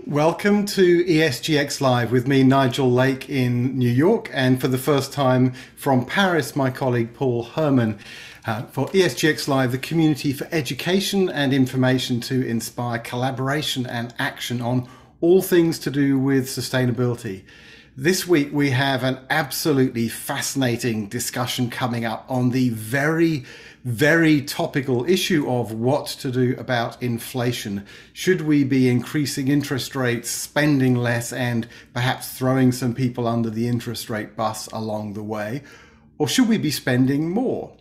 Welcome to ESGX Live with me, Nigel Lake in New York, and for the first time from Paris, my colleague Paul Herman. For ESGX Live, the community for education and information to inspire collaboration and action on all things to do with sustainability. This week we have an absolutely fascinating discussion coming up on the very topical issue of what to do about inflation. Should we be increasing interest rates, spending less, and perhaps throwing some people under the interest rate bus along the way? Or should we be spending more?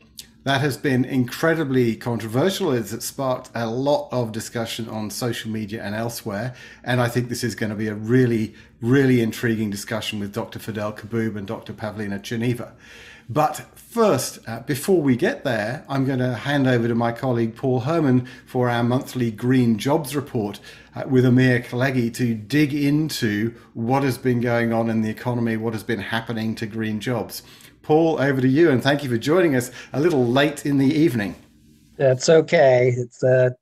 That has been incredibly controversial. It's sparked a lot of discussion on social media and elsewhere. And I think this is going to be a really intriguing discussion with Dr. Fadhel Kaboub and Dr. Pavlina Geneva. But first, before we get there, I'm going to hand over to my colleague Paul Herman for our monthly Green Jobs Report with Amir Khaleghi to dig into what has been going on in the economy, what has been happening to green jobs. Paul, over to you, and thank you for joining us a little late in the evening. That's okay. It's the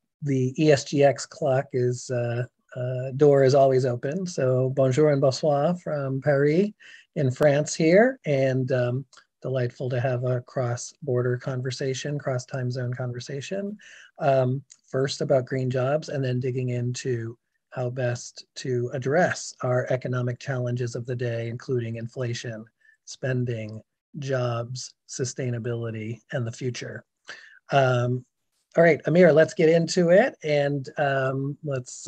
ESGX clock is door is always open. So bonjour and bonsoir from Paris in France here, and delightful to have a cross-border conversation, cross-time zone conversation. First about green jobs, and then digging into how best to address our economic challenges of the day, including inflation, spending, jobs, sustainability, and the future. All right, Amir, let's get into it, and let's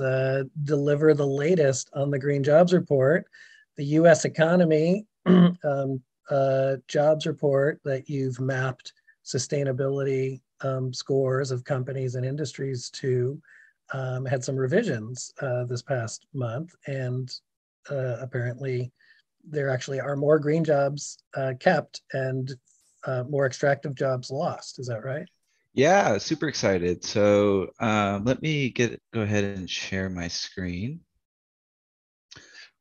deliver the latest on the Green Jobs Report. The U.S. economy jobs report that you've mapped sustainability scores of companies and industries to had some revisions this past month, and apparently there actually are more green jobs kept and more extractive jobs lost. Is that right? Yeah, super excited. So let me go ahead and share my screen.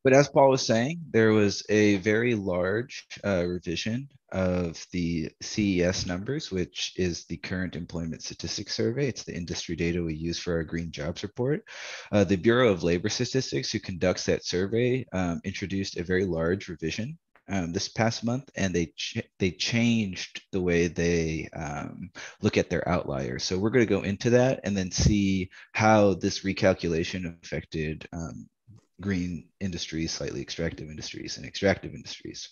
But as Paul was saying, there was a very large revision of the CES numbers, which is the Current Employment Statistics Survey. It's the industry data we use for our Green Jobs Report. The Bureau of Labor Statistics, who conducts that survey, introduced a very large revision this past month, and they changed the way they look at their outliers. So we're going to go into that and then see how this recalculation affected green industries, slightly extractive industries, and extractive industries.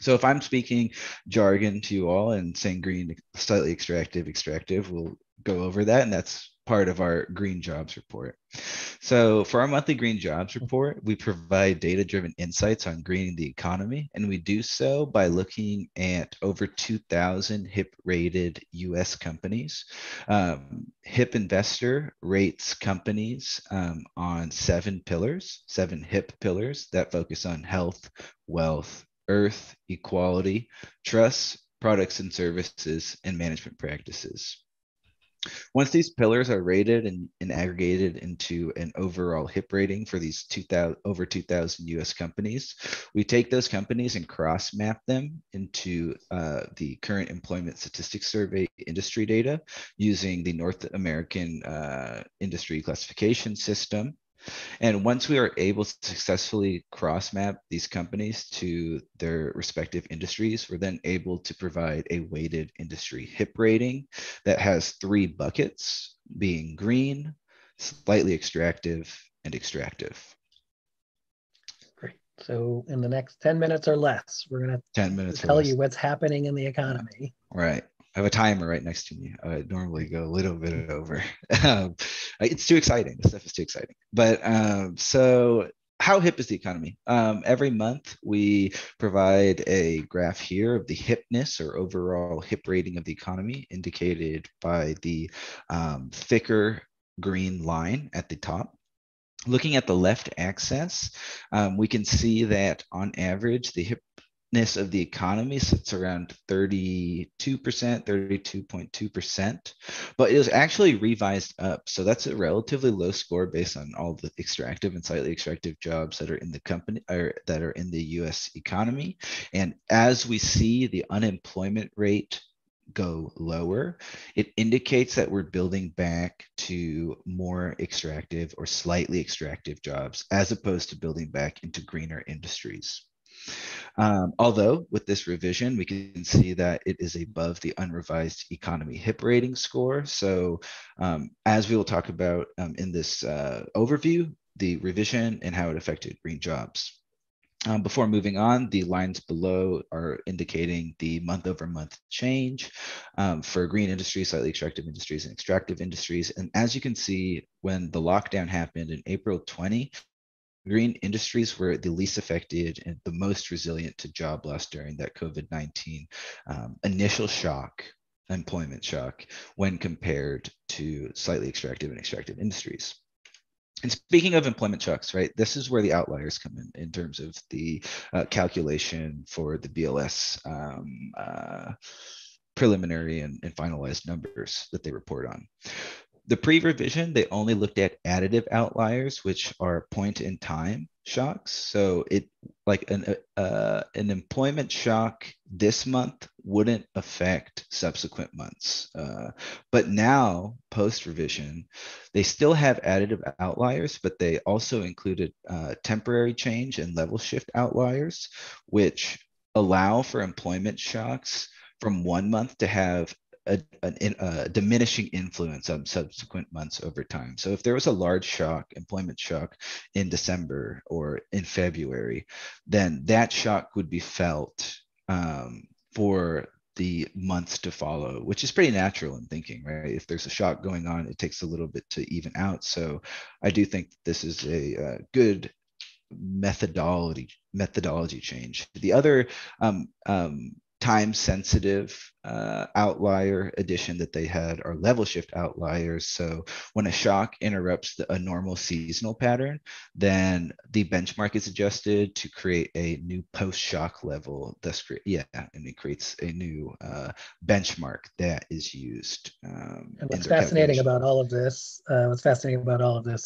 So if I'm speaking jargon to you all and saying green, slightly extractive, we'll go over that, and that's part of our Green Jobs Report. So for our monthly Green Jobs Report, we provide data-driven insights on greening the economy, and we do so by looking at over 2,000 HIP-rated US companies. HIP Investor rates companies on seven HIP pillars that focus on health, wealth, earth, equality, trust, products and services, and management practices. Once these pillars are rated and aggregated into an overall HIP rating for these over 2,000 US companies, we take those companies and cross-map them into the Current Employment Statistics Survey industry data using the North American Industry Classification System. And once we are able to successfully cross-map these companies to their respective industries, we're then able to provide a weighted industry HIP rating that has three buckets, being green, slightly extractive, and extractive. Great. So in the next 10 minutes or less, we're going to tell you what's happening in the economy. Right. I have a timer right next to me. I normally go a little bit over. It's too exciting. This stuff is too exciting. But so how hip is the economy? Every month we provide a graph here of the hipness or overall hip rating of the economy, indicated by the thicker green line at the top. Looking at the left axis, we can see that on average, the hipness of the economy sits around 32%, 32.2%, but it was actually revised up. So that's a relatively low score based on all the extractive and slightly extractive jobs that are in the company or that are in the US economy. And as we see the unemployment rate go lower, it indicates that we're building back to more extractive or slightly extractive jobs, as opposed to building back into greener industries. Although with this revision, we can see that it is above the unrevised economy HIP rating score. So as we will talk about in this overview, the revision and how it affected green jobs. Before moving on, the lines below are indicating the month-over-month change for green industries, slightly extractive industries, and extractive industries. And as you can see, when the lockdown happened in April 20, green industries were the least affected and the most resilient to job loss during that COVID-19 initial shock, employment shock, when compared to slightly extractive and extractive industries. And speaking of employment shocks, right, this is where the outliers come in terms of the calculation for the BLS preliminary and finalized numbers that they report on. The pre-revision, they only looked at additive outliers, which are point in time shocks. So it like an employment shock this month wouldn't affect subsequent months. But now, post-revision, they still have additive outliers, but they also included temporary change and level shift outliers, which allow for employment shocks from 1 month to have a diminishing influence on subsequent months over time. So if there was a large shock, employment shock in December or in February, then that shock would be felt for the months to follow, which is pretty natural in thinking, right? If there's a shock going on, it takes a little bit to even out. So I do think this is a good methodology change. The other time-sensitive outlier addition that they had are level shift outliers. So when a shock interrupts a normal seasonal pattern, then the benchmark is adjusted to create a new post-shock level. Thus, and it creates a new benchmark that is used. And what's fascinating about all of this,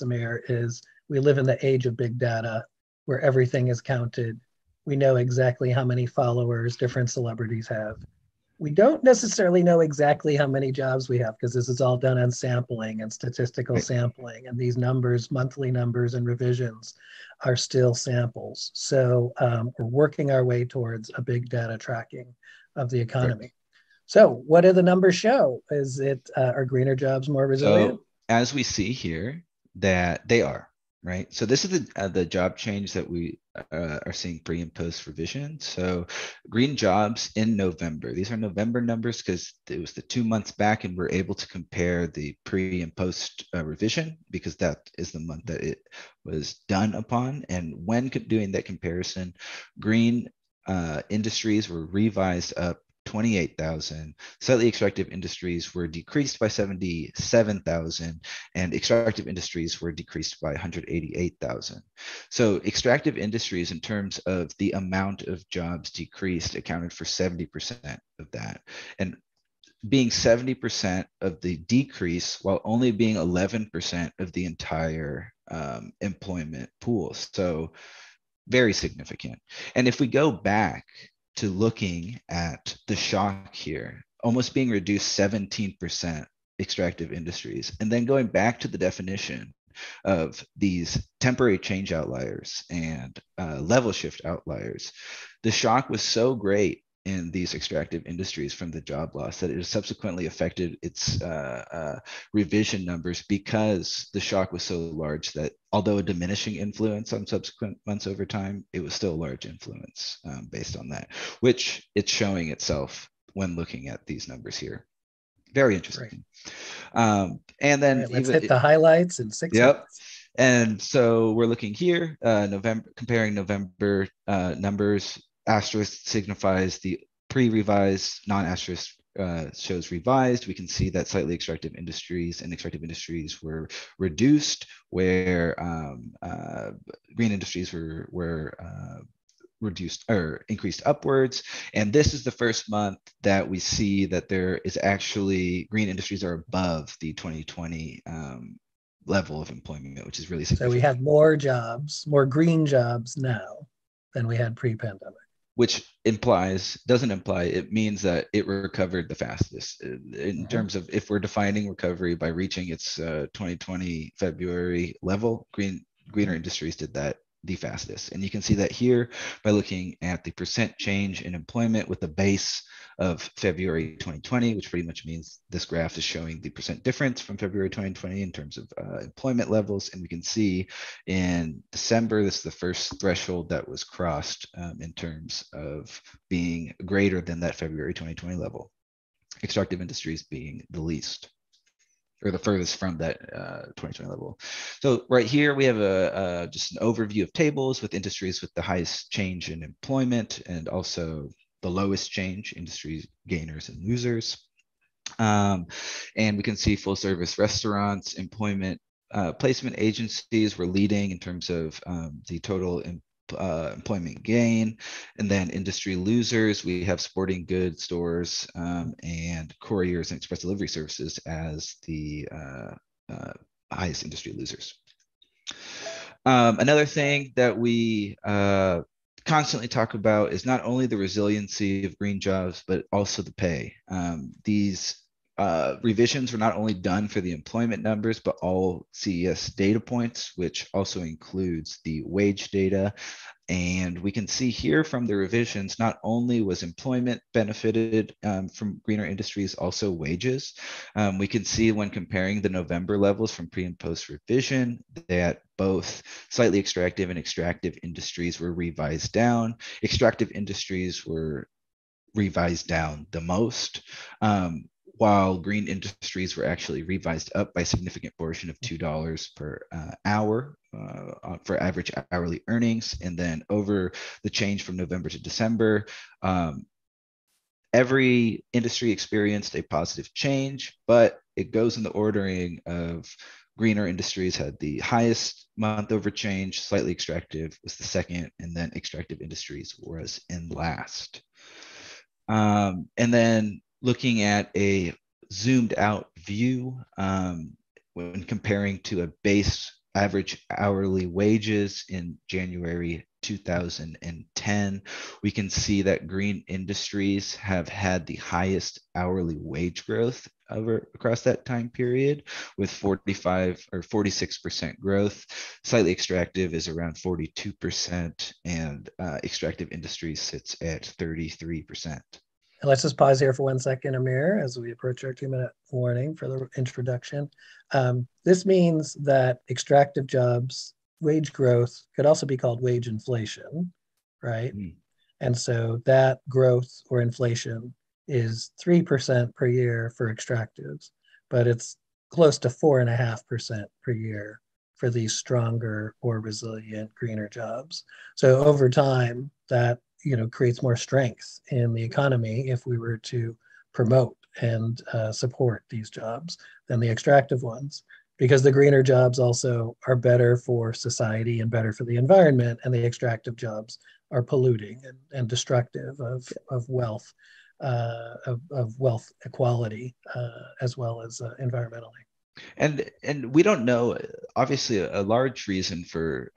Amir, is we live in the age of big data, where everything is counted. We know exactly how many followers different celebrities have. We don't necessarily know exactly how many jobs we have, because this is all done on sampling and statistical sampling. And these numbers, monthly numbers and revisions, are still samples. So we're working our way towards a big data tracking of the economy. Right. So what do the numbers show? Are greener jobs more resilient? So as we see here, that they are. Right. So this is the job change that we are seeing pre and post revision. So green jobs in November. These are November numbers because it was the 2 months back, and we're able to compare the pre and post revision because that is the month that it was done upon. And when doing that comparison, green industries were revised up 28,000. Slightly extractive industries were decreased by 77,000, and extractive industries were decreased by 188,000. So extractive industries, in terms of the amount of jobs decreased, accounted for 70% of that. And being 70% of the decrease while only being 11% of the entire employment pool. So very significant. And if we go back to looking at the shock here, almost being reduced 17% extractive industries, and then going back to the definition of these temporary change outliers and level shift outliers, the shock was so great in these extractive industries from the job loss that it has subsequently affected its revision numbers, because the shock was so large that although a diminishing influence on subsequent months over time, it was still a large influence based on that, which it's showing itself when looking at these numbers here. Very interesting. Right. And then let's hit the highlights in 6 minutes. And so we're looking here, comparing November numbers. Asterisk signifies the pre-revised, non-asterisk shows revised. We can see that slightly extractive industries and extractive industries were reduced, where green industries were reduced or increased upwards. And this is the first month that we see that there is actually green industries are above the 2020 level of employment, which is really significant. So we have more jobs, more green jobs now than we had pre-pandemic. which doesn't imply, it means that it recovered the fastest in terms of, if we're defining recovery by reaching its 2020 February level, greener industries did that the fastest. And you can see that here by looking at the percent change in employment with the base of February 2020, which pretty much means this graph is showing the percent difference from February 2020 in terms of employment levels. And we can see in December, this is the first threshold that was crossed in terms of being greater than that February 2020 level, extractive industries being the least, or the furthest from that 2020 level. So right here, we have just an overview of tables with industries with the highest change in employment and also the lowest change, industries gainers and losers. And we can see full service restaurants, employment, placement agencies were leading in terms of the total employment gain. And then industry losers, we have sporting goods stores and couriers and express delivery services as the highest industry losers. Another thing that we constantly talk about is not only the resiliency of green jobs, but also the pay. These revisions were not only done for the employment numbers, but all CES data points, which also includes the wage data. And we can see here from the revisions, not only was employment benefited from greener industries, also wages. We can see when comparing the November levels from pre and post revision that both slightly extractive and extractive industries were revised down. Extractive industries were revised down the most, while green industries were actually revised up by a significant portion of $2 per hour for average hourly earnings. And then over the change from November to December, every industry experienced a positive change, but it goes in the ordering of greener industries had the highest month over change, slightly extractive was the second, and then extractive industries was in last. And then looking at a zoomed out view, when comparing to a base average hourly wages in January 2010, we can see that green industries have had the highest hourly wage growth across that time period, with 45 or 46% growth. Slightly extractive is around 42%, and extractive industries sits at 33%. And let's just pause here for 1 second, Amir, as we approach our 2-minute warning for the introduction. This means that extractive jobs, wage growth could also be called wage inflation, right? And so that growth or inflation is 3% per year for extractives, but it's close to 4.5% per year for these stronger or resilient greener jobs. So over time, that creates more strength in the economy if we were to promote and support these jobs than the extractive ones, because the greener jobs also are better for society and better for the environment, and the extractive jobs are polluting and destructive of wealth, of wealth equality, as well as environmentally. And we don't know, obviously a large reason for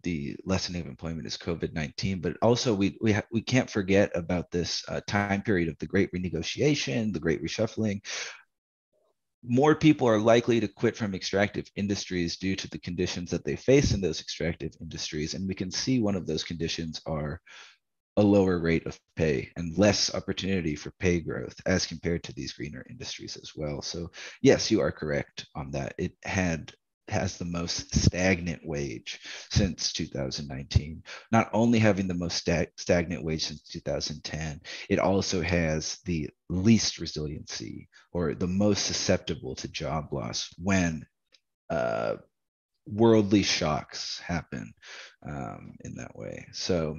the lessening of employment is COVID-19, but also we can't forget about this time period of the great renegotiation, the great reshuffling. More people are likely to quit from extractive industries due to the conditions that they face in those extractive industries. And we can see one of those conditions are a lower rate of pay and less opportunity for pay growth as compared to these greener industries as well. So yes, you are correct on that. It has the most stagnant wage since 2019. Not only having the most stagnant wage since 2010, it also has the least resiliency, or the most susceptible to job loss when worldly shocks happen in that way. So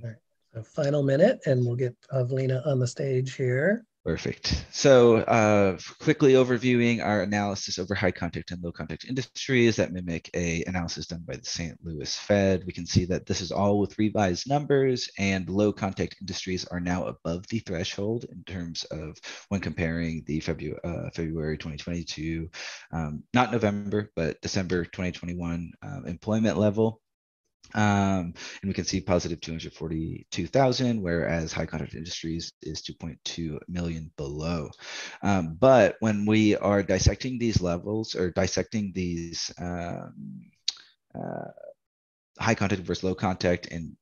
a final minute, and we'll get Pavlina on the stage here. Perfect. So quickly overviewing our analysis over high contact and low contact industries that mimic a analysis done by the St. Louis Fed. We can see that this is all with revised numbers, and low contact industries are now above the threshold in terms of when comparing the February 2022, not November, but December 2021 employment level. And we can see positive 242,000, whereas high contact industries is 2.2 million below. But when we are dissecting these levels or dissecting these high contact versus low contact and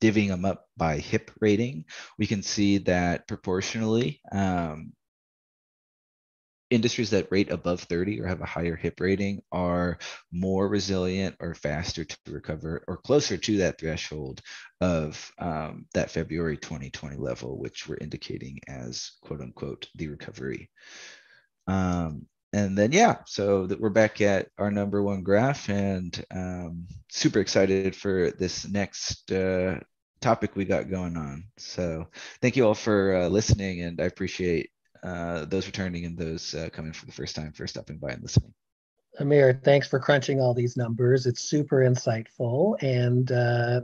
divvying them up by HIP rating, we can see that proportionally, industries that rate above 30 or have a higher HIP rating are more resilient or faster to recover or closer to that threshold of that February 2020 level, which we're indicating as quote unquote the recovery. And then, yeah, so that we're back at our number one graph, and super excited for this next topic we got going on. So thank you all for listening, and I appreciate those returning and those coming for the first time for stopping by and listening. Amir, thanks for crunching all these numbers. It's super insightful. And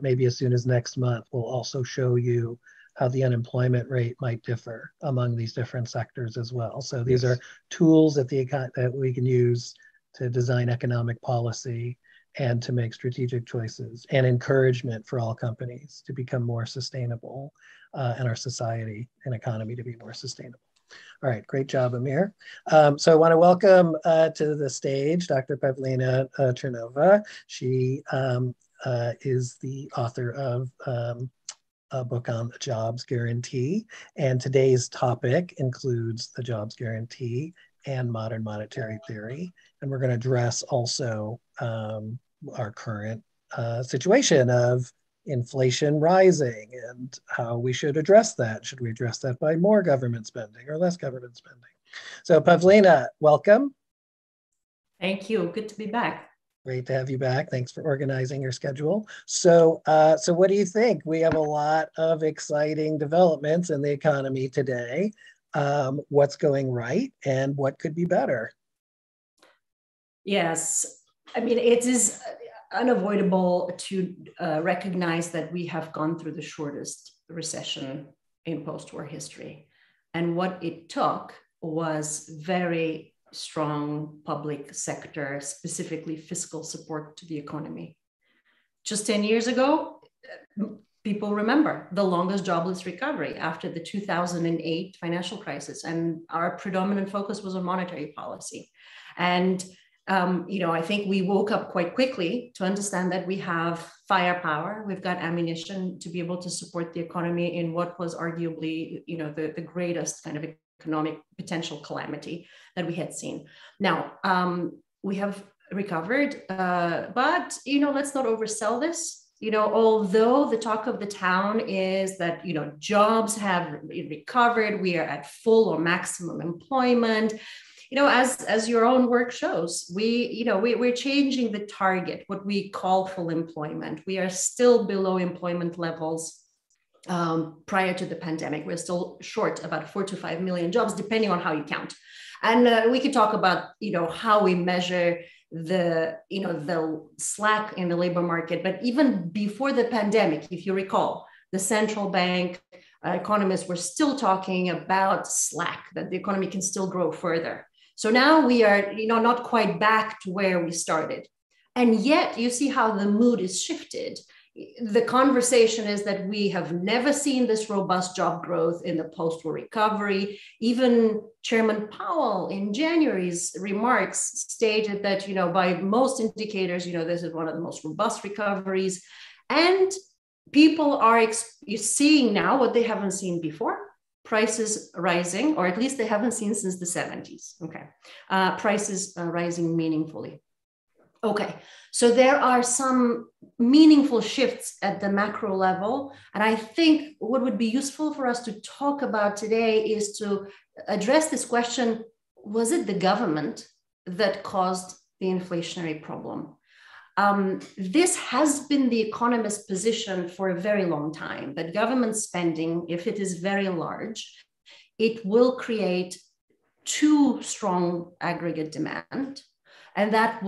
maybe as soon as next month, we'll also show you how the unemployment rate might differ among these different sectors as well. So these are tools that we can use to design economic policy and to make strategic choices, and encouragement for all companies to become more sustainable and our society and economy to be more sustainable. All right, great job, Amir. So I want to welcome to the stage Dr. Pavlina Chernova. She is the author of a book on the jobs guarantee, and today's topic includes the jobs guarantee and modern monetary theory. And we're going to address also our current situation of inflation rising and how we should address that. Should we address that by more government spending or less government spending? So Pavlina, welcome. Thank you. Good to be back. Great to have you back. Thanks for organizing your schedule. So, so what do you think? We have a lot of exciting developments in the economy today. What's going right and what could be better? Yes, I mean, it is unavoidable to recognize that we have gone through the shortest recession in post-war history. And what it took was very strong public sector, specifically fiscal support to the economy. Just 10 years ago, people remember the longest jobless recovery after the 2008 financial crisis. And our predominant focus was on monetary policy. And I think we woke up quite quickly to understand that we have firepower, we've got ammunition to be able to support the economy in what was arguably, the greatest kind of economic potential calamity that we had seen. Now, we have recovered, but, let's not oversell this. Although the talk of the town is that, jobs have recovered, we are at full or maximum employment. As your own work shows, we're changing the target, what we call full employment. We are still below employment levels prior to the pandemic. We're still short about 4 to 5 million jobs, depending on how you count. And we could talk about, how we measure the slack in the labor market. But even before the pandemic, if you recall, the central bank economists were still talking about slack, that the economy can still grow further. So now we are, not quite back to where we started. And yet you see how the mood is shifted. The conversation is that we have never seen this robust job growth in the post-war recovery. Even Chairman Powell in January's remarks stated that, by most indicators, this is one of the most robust recoveries. And people are seeing now what they haven't seen before. Prices rising, or at least they haven't seen since the 70s. Okay, prices rising meaningfully. Okay, so there are some meaningful shifts at the macro level. And I think what would be useful for us to talk about today is to address this question: was it the government that caused the inflationary problem? This has been the economist's position for a very long time, that government spending, if it is very large, it will create too strong aggregate demand, and that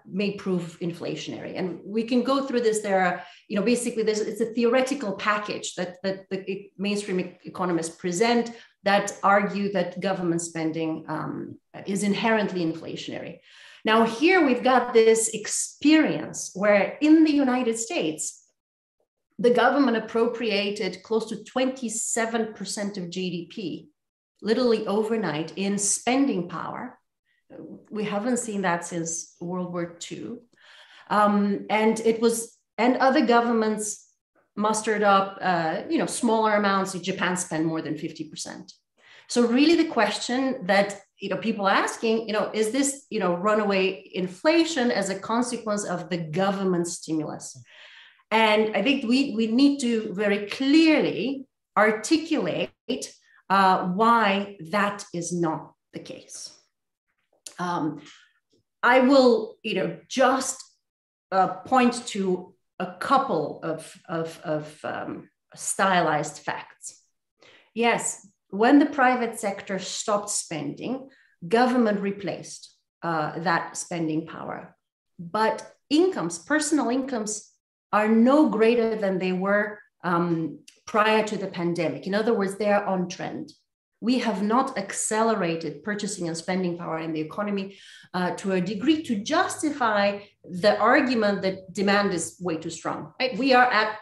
may prove inflationary. And we can go through this. There are, basically it's a theoretical package that the mainstream economists present. that argue that government spending is inherently inflationary. Now, here we've got this experience where in the United States, the government appropriated close to 27% of GDP, literally overnight, in spending power. We haven't seen that since World War II. And other governments mustered up, smaller amounts. Japan spent more than 50%. So really the question that, people are asking, is this, runaway inflation as a consequence of the government stimulus? And I think we need to very clearly articulate why that is not the case. I will, just point to a couple of stylized facts. Yes, when the private sector stopped spending, government replaced that spending power. But incomes, personal incomes, are no greater than they were prior to the pandemic. In other words, they are on trend. We have not accelerated purchasing and spending power in the economy to a degree to justify the argument that demand is way too strong. Right? We are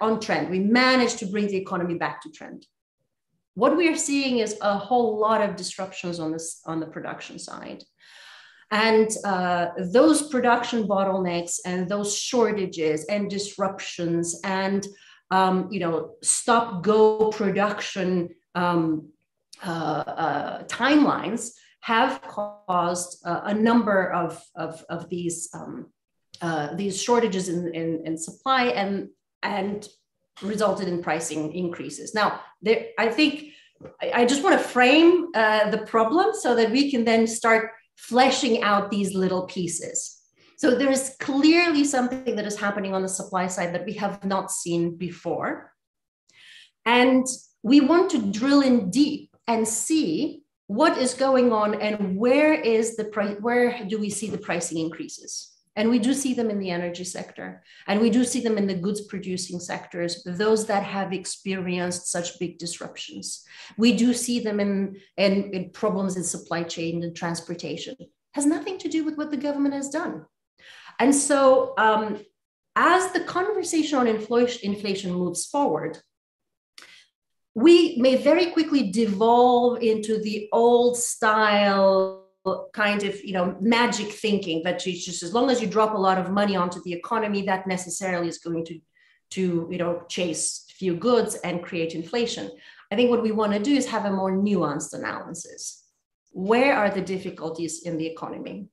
on trend. We managed to bring the economy back to trend. What we are seeing is a whole lot of disruptions on the production side. And those production bottlenecks and those shortages and disruptions and stop-go production timelines have caused a number of these shortages in supply and resulted in pricing increases. Now, I think I just want to frame the problem so that we can then start fleshing out these little pieces. So there is clearly something that is happening on the supply side that we have not seen before. And we want to drill in deep and see what is going on and where do we see the pricing increases? And we do see them in the energy sector, and we do see them in the goods producing sectors, those that have experienced such big disruptions. We do see them in problems in supply chain and transportation. It has nothing to do with what the government has done. And so as the conversation on inflation moves forward, we may very quickly devolve into the old style kind of, magic thinking that just as long as you drop a lot of money onto the economy, that necessarily is going to chase few goods and create inflation. I think what we want to do is have a more nuanced analysis. Where are the difficulties in the economy?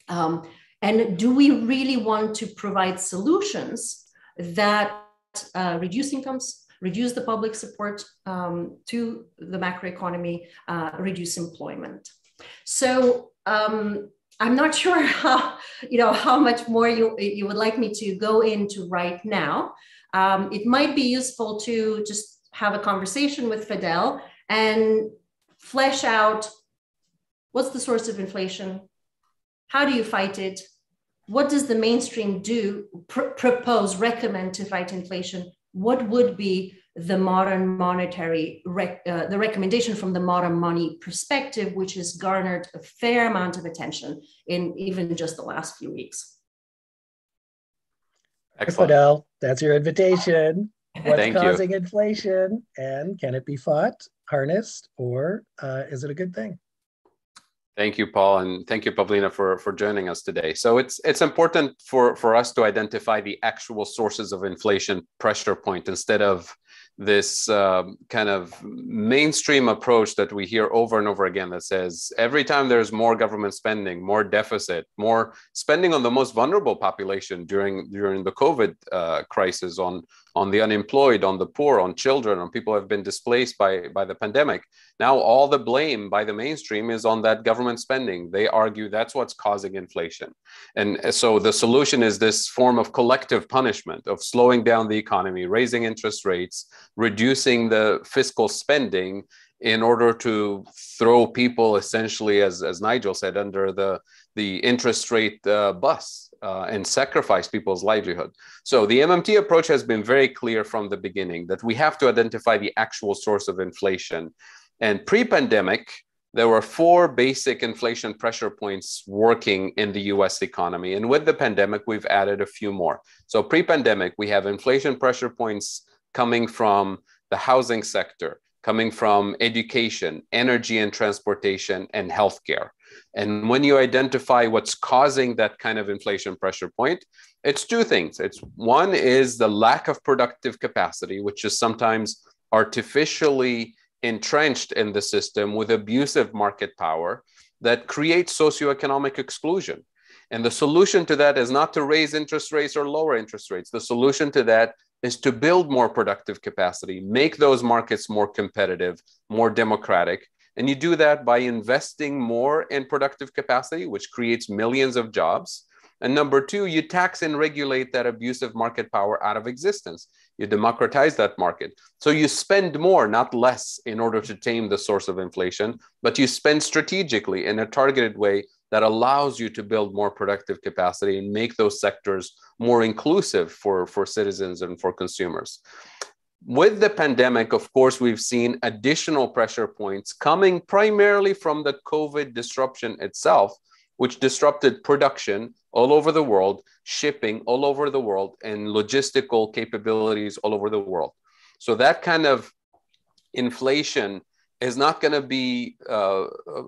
And do we really want to provide solutions that reduce incomes, reduce the public support to the macroeconomy, reduce employment? So I'm not sure how much more you would like me to go into right now. It might be useful to just have a conversation with Fadhel and flesh out what's the source of inflation, how do you fight it, what does the mainstream do, propose, recommend to fight inflation, what would be the modern monetary, the recommendation from the modern money perspective, which has garnered a fair amount of attention in even just the last few weeks. Excellent. Fadhel, that's your invitation. What's Thank causing you. inflation, and can it be fought, harnessed, or is it a good thing? Thank you, Paul, and thank you, Pavlina, for joining us today. So it's important for us to identify the actual sources of inflation pressure point instead of this kind of mainstream approach that we hear over and over again that says every time there's more government spending, more deficit, more spending on the most vulnerable population during the COVID crisis, on the unemployed, on the poor, on children, on people who have been displaced by the pandemic. Now all the blame by the mainstream is on that government spending. They argue that's what's causing inflation. And so the solution is this form of collective punishment of slowing down the economy, raising interest rates, reducing the fiscal spending in order to throw people essentially, as Nigel said, under the interest rate bus. And sacrifice people's livelihood. So the MMT approach has been very clear from the beginning that we have to identify the actual source of inflation. And pre-pandemic, there were 4 basic inflation pressure points working in the US economy. And with the pandemic, we've added a few more. So pre-pandemic, we have inflation pressure points coming from the housing sector, coming from education, energy and transportation, and healthcare. And when you identify what's causing that kind of inflation pressure point, it's 2 things. One is the lack of productive capacity, which is sometimes artificially entrenched in the system with abusive market power that creates socioeconomic exclusion. And the solution to that is not to raise interest rates or lower interest rates. The solution to that is to build more productive capacity, make those markets more competitive, more democratic. And you do that by investing more in productive capacity, which creates millions of jobs. And number 2, you tax and regulate that abusive market power out of existence. You democratize that market. So you spend more, not less, in order to tame the source of inflation, but you spend strategically in a targeted way that allows you to build more productive capacity and make those sectors more inclusive for citizens and for consumers. With the pandemic, of course, we've seen additional pressure points coming primarily from the COVID disruption itself, which disrupted production all over the world, shipping all over the world, and logistical capabilities all over the world. So that kind of inflation is not going to be,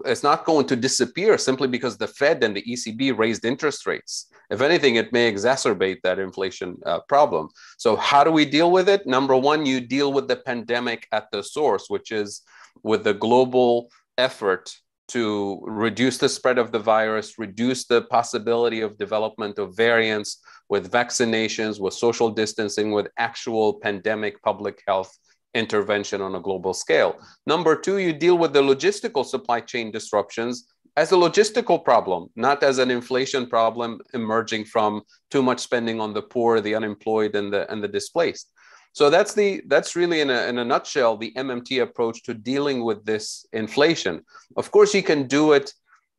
it's not going to disappear simply because the Fed and the ECB raised interest rates. If anything, it may exacerbate that inflation problem. So how do we deal with it? Number 1, you deal with the pandemic at the source, which is with the global effort to reduce the spread of the virus, reduce the possibility of development of variants, with vaccinations, with social distancing, with actual pandemic public health intervention on a global scale. Number 2, you deal with the logistical supply chain disruptions as a logistical problem, not as an inflation problem emerging from too much spending on the poor, the unemployed, and the displaced. So that's really in a nutshell the MMT approach to dealing with this inflation. Of course, you can do it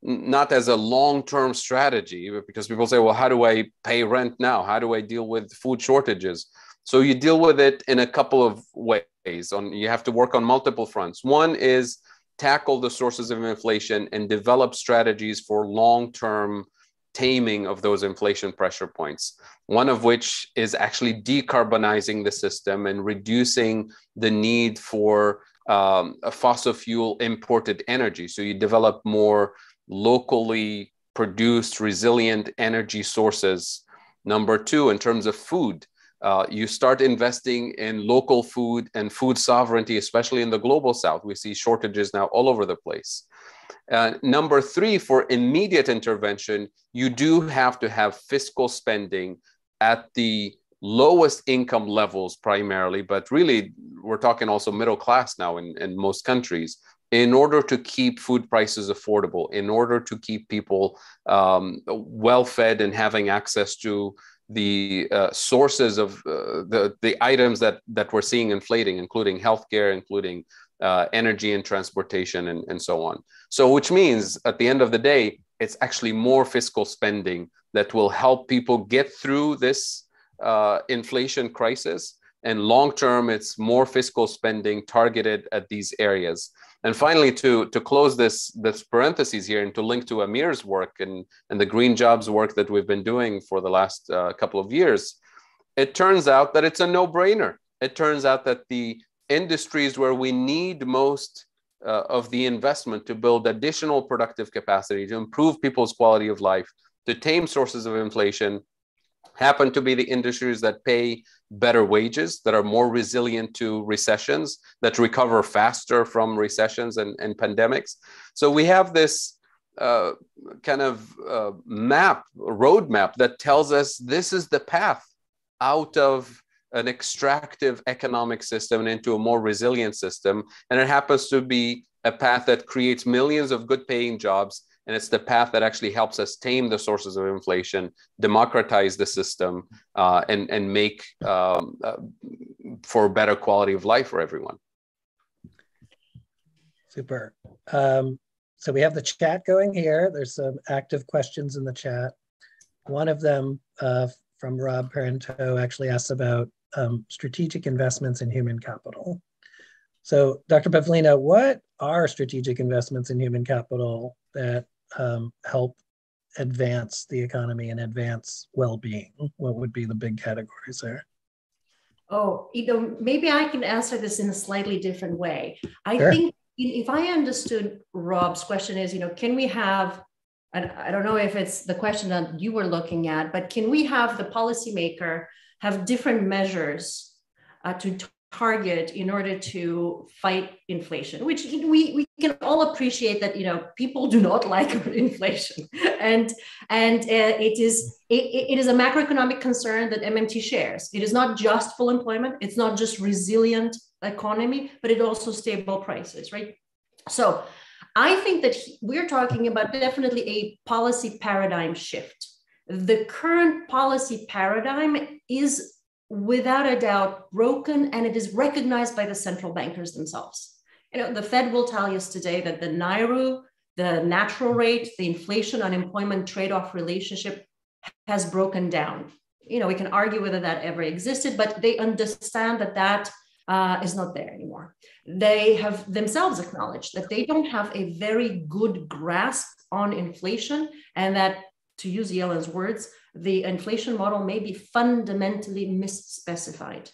not as a long-term strategy, because people say, well, how do I pay rent now? How do I deal with food shortages? So you deal with it in a couple of ways. You have to work on multiple fronts. One is tackle the sources of inflation and develop strategies for long-term taming of those inflation pressure points, one of which is actually decarbonizing the system and reducing the need for a fossil fuel imported energy. So you develop more locally produced resilient energy sources. Number 2, in terms of food, you start investing in local food and food sovereignty, especially in the global south. We see shortages now all over the place. Number 3, for immediate intervention, you do have to have fiscal spending at the lowest income levels primarily, but really we're talking also middle class now in most countries, in order to keep food prices affordable, in order to keep people well-fed and having access to the sources of the items that we're seeing inflating, including healthcare, including energy and transportation, and so on. So which means at the end of the day, it's actually more fiscal spending that will help people get through this inflation crisis. And long-term, it's more fiscal spending targeted at these areas. And finally, to close this parentheses here and to link to Amir's work and the green jobs work that we've been doing for the last couple of years, it turns out that it's a no-brainer. It turns out that the industries where we need most of the investment to build additional productive capacity, to improve people's quality of life, to tame sources of inflation, happen to be the industries that pay better wages, that are more resilient to recessions, that recover faster from recessions and pandemics. So we have this kind of roadmap that tells us this is the path out of an extractive economic system and into a more resilient system. And it happens to be a path that creates millions of good paying jobs. And it's the path that actually helps us tame the sources of inflation, democratize the system, and make for better quality of life for everyone. Super. So we have the chat going here. There's some active questions in the chat. One of them from Rob Parento actually asks about strategic investments in human capital. So, Dr. Pavlina, what are strategic investments in human capital that help advance the economy and advance well-being? What would be the big categories there? Oh, maybe I can answer this in a slightly different way. I Sure. think if I understood Rob's question is, can we have, and I don't know if it's the question that you were looking at, but can we have the policymaker have different measures to target in order to fight inflation, which we can all appreciate that people do not like inflation, and it is a macroeconomic concern that MMT shares. It is not just full employment, it's not just resilient economy, but it also stable prices, right? So I think that we're talking about definitely a policy paradigm shift. The current policy paradigm is without a doubt broken, and it is recognized by the central bankers themselves. The Fed will tell us today that the NIRU, the natural rate, the inflation unemployment trade-off relationship has broken down. We can argue whether that ever existed, but they understand that is not there anymore. They have themselves acknowledged that they don't have a very good grasp on inflation, and that, to use Yellen's words, the inflation model may be fundamentally misspecified.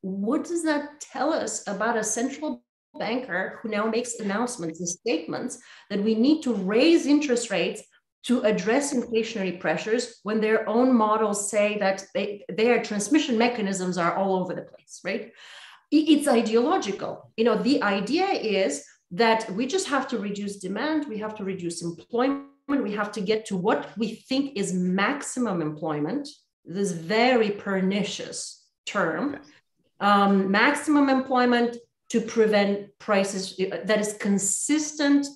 What does that tell us about a central banker who now makes announcements and statements that we need to raise interest rates to address inflationary pressures when their own models say that their transmission mechanisms are all over the place, right? It's ideological. The idea is that we just have to reduce demand, we have to reduce employment, we have to get to what we think is maximum employment, this very pernicious term, maximum employment to prevent prices that is consistent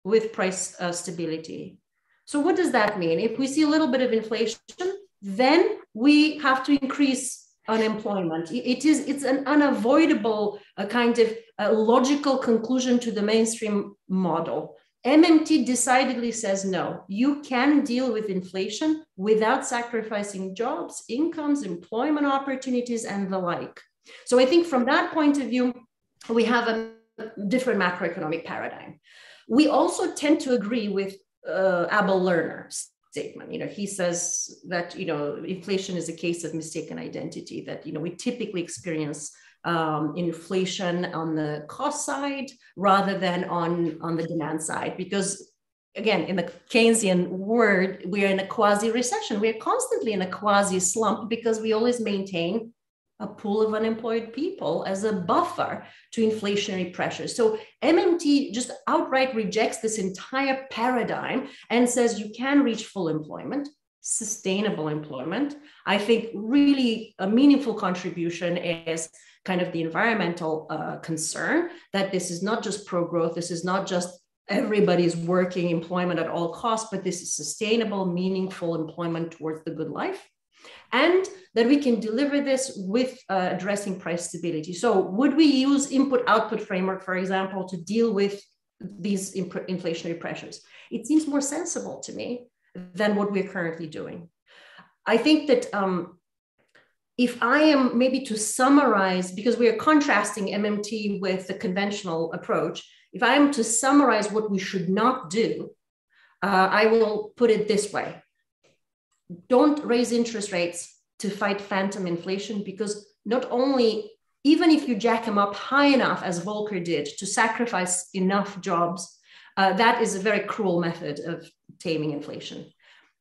with price stability. So what does that mean? If we see a little bit of inflation, then we have to increase unemployment. It's an unavoidable kind of logical conclusion to the mainstream model. MMT decidedly says, no, you can deal with inflation without sacrificing jobs, incomes, employment opportunities, and the like. So I think from that point of view, we have a different macroeconomic paradigm. We also tend to agree with Abel Lerner's statement. He says that, inflation is a case of mistaken identity, that, we typically experience inflation on the cost side rather than on the demand side, because again, in the Keynesian word, we are in a quasi-recession. We are constantly in a quasi-slump because we always maintain a pool of unemployed people as a buffer to inflationary pressures. So MMT just outright rejects this entire paradigm and says you can reach full employment, sustainable employment. I think really a meaningful contribution is kind of the environmental concern that this is not just pro-growth, this is not just everybody's working employment at all costs, but this is sustainable, meaningful employment towards the good life. And that we can deliver this with addressing price stability. So would we use input-output framework, for example, to deal with these inflationary pressures? It seems more sensible to me than what we're currently doing. I think that if I am maybe to summarize, because we are contrasting MMT with the conventional approach, if I am to summarize what we should not do, I will put it this way. Don't raise interest rates to fight phantom inflation, because not only, even if you jack them up high enough, as Volcker did, to sacrifice enough jobs, that is a very cruel method of taming inflation.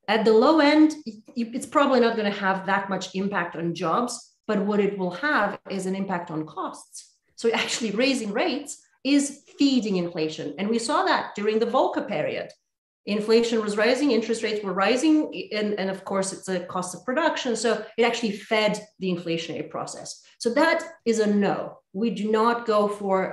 At the low end, it's probably not going to have that much impact on jobs, but what it will have is an impact on costs. So actually raising rates is feeding inflation. And we saw that during the Volcker period. Inflation was rising, interest rates were rising, and of course it's a cost of production. So it actually fed the inflationary process. So that is a no. We do not go for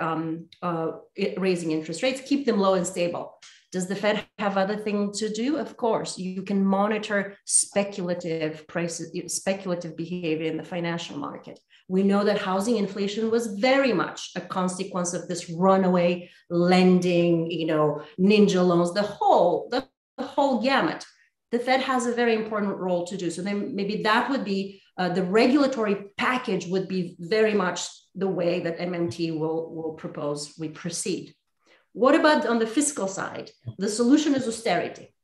raising interest rates, keep them low and stable. Does the Fed have other things to do? Of course, you can monitor speculative prices, speculative behavior in the financial market. We know that housing inflation was very much a consequence of this runaway lending, ninja loans, the whole gamut. the Fed has a very important role to do. So then maybe that would be the regulatory package would be very much the way that MMT will propose we proceed. What about on the fiscal side? The solution is austerity.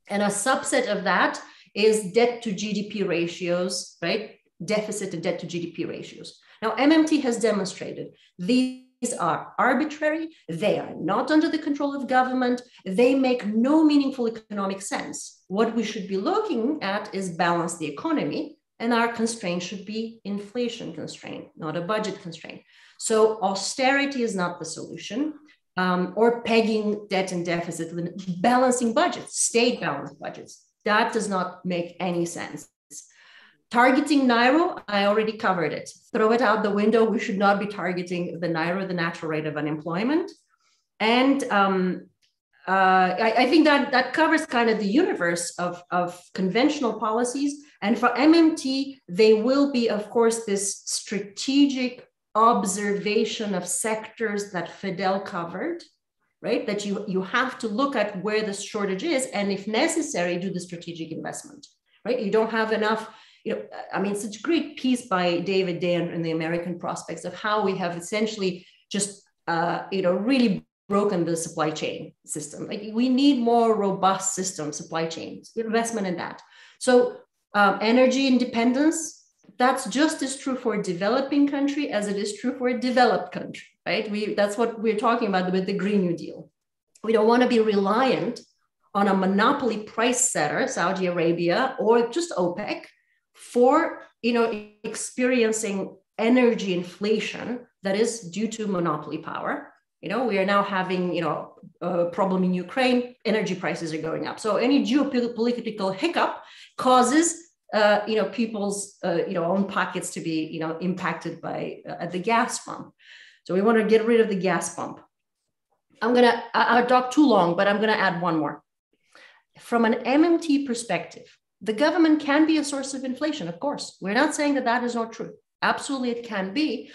And a subset of that is debt to GDP ratios, right? Deficit and debt to GDP ratios. Now, MMT has demonstrated these are arbitrary, they are not under the control of government, they make no meaningful economic sense. What we should be looking at is balance the economy, and our constraint should be inflation constraint, not a budget constraint. So austerity is not the solution, or pegging debt and deficit, balancing budgets, state balanced budgets. That does not make any sense. Targeting NAIRO, I already covered it. Throw it out the window. We should not be targeting the NAIRO, the natural rate of unemployment. And I think that covers kind of the universe of conventional policies. And for MMT, they will be, of course, this strategic observation of sectors that Fadhel covered, right? That you have to look at where the shortage is, and if necessary, do the strategic investment, right? You don't have enough. I mean, such a great piece by David Day in the American Prospects of how we have essentially just, really broken the supply chain system. Like we need more robust system, supply chains, investment in that. So energy independence, that's just as true for a developing country as it is true for a developed country, right? That's what we're talking about with the Green New Deal. We don't want to be reliant on a monopoly price setter, Saudi Arabia, or just OPEC, for experiencing energy inflation that is due to monopoly power. We are now having a problem in Ukraine. Energy prices are going up. So any geopolitical hiccup causes people's own pockets to be impacted by at the gas pump. So we want to get rid of the gas pump. I'll talk too long, but I'm gonna add one more. From an MMT perspective, the government can be a source of inflation, of course. We're not saying that is not true. Absolutely, it can be.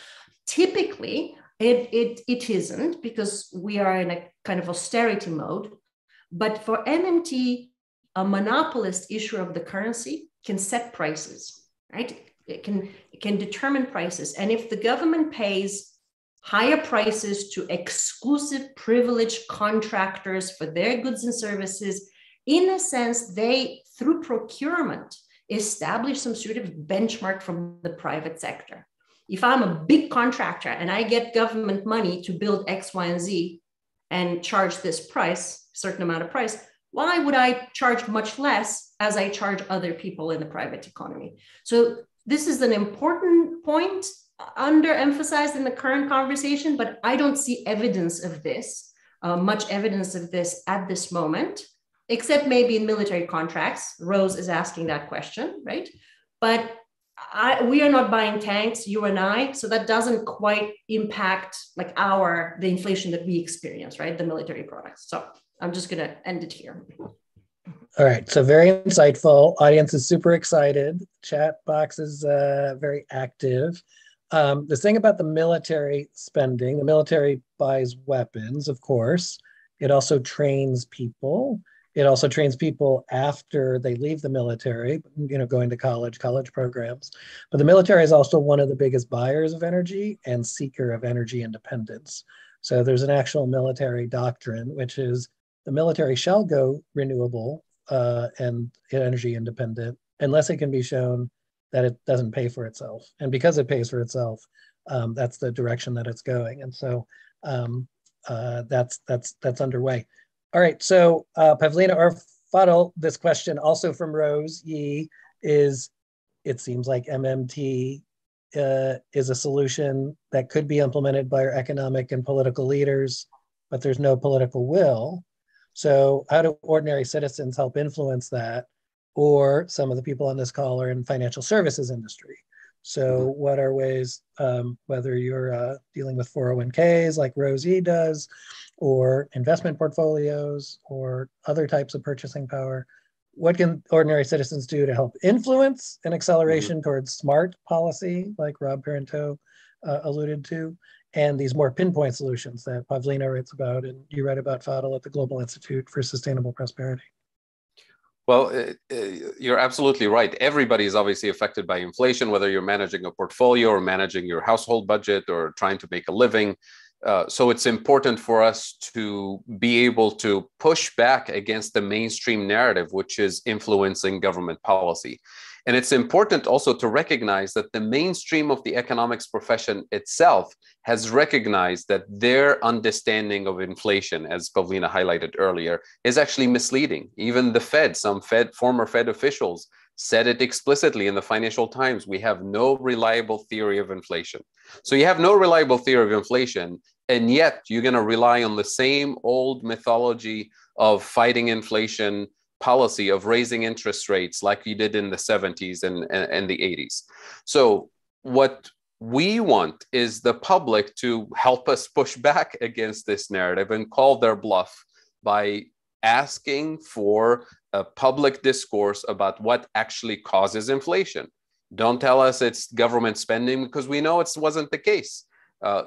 Typically, it isn't, because we are in a kind of austerity mode. But for MMT, a monopolist issuer of the currency can set prices, right? It can determine prices. And if the government pays higher prices to exclusive privileged contractors for their goods and services, in a sense, they, through procurement, establish some sort of benchmark from the private sector. If I'm a big contractor and I get government money to build X, Y, and Z and charge this price, certain amount of price, why would I charge much less as I charge other people in the private economy? So this is an important point, underemphasized in the current conversation, but I don't see evidence of this, much evidence of this at this moment, except maybe in military contracts. Rose is asking that question, right? But we are not buying tanks, you and I, so that doesn't quite impact like the inflation that we experience, right? The military products. So I'm just gonna end it here. All right, so very insightful. Audience is super excited. Chat box is very active. The thing about the military spending, the military buys weapons, of course. It also trains people. It also trains people after they leave the military, going to college programs. But the military is also one of the biggest buyers of energy and seeker of energy independence. So there's an actual military doctrine, which is the military shall go renewable and energy independent unless it can be shown that it doesn't pay for itself. And because it pays for itself, that's the direction that it's going. And so that's underway. All right, so Pavlina or Fadhel, this question also from Rose Yi is, it seems like MMT is a solution that could be implemented by our economic and political leaders, but there's no political will. So how do ordinary citizens help influence that? Or some of the people on this call are in financial services industry. So what are ways, whether you're dealing with 401ks like Rose E does, or investment portfolios, or other types of purchasing power, what can ordinary citizens do to help influence an acceleration towards smart policy, like Rob Parenteau alluded to, and these more pinpoint solutions that Pavlina writes about and you write about, Fadhel, at the Global Institute for Sustainable Prosperity? Well, you're absolutely right. Everybody is obviously affected by inflation, whether you're managing a portfolio or managing your household budget or trying to make a living. So it's important for us to be able to push back against the mainstream narrative, which is influencing government policy. And it's important also to recognize that the mainstream of the economics profession itself has recognized that their understanding of inflation, as Pavlina highlighted earlier, is actually misleading. Even the Fed, some former Fed officials said it explicitly in the Financial Times. We have no reliable theory of inflation. So you have no reliable theory of inflation, and yet you're going to rely on the same old mythology of fighting inflation policy, of raising interest rates like you did in the 70s and the 80s. So what we want is the public to help us push back against this narrative and call their bluff by asking for a public discourse about what actually causes inflation. Don't tell us it's government spending, because we know it wasn't the case.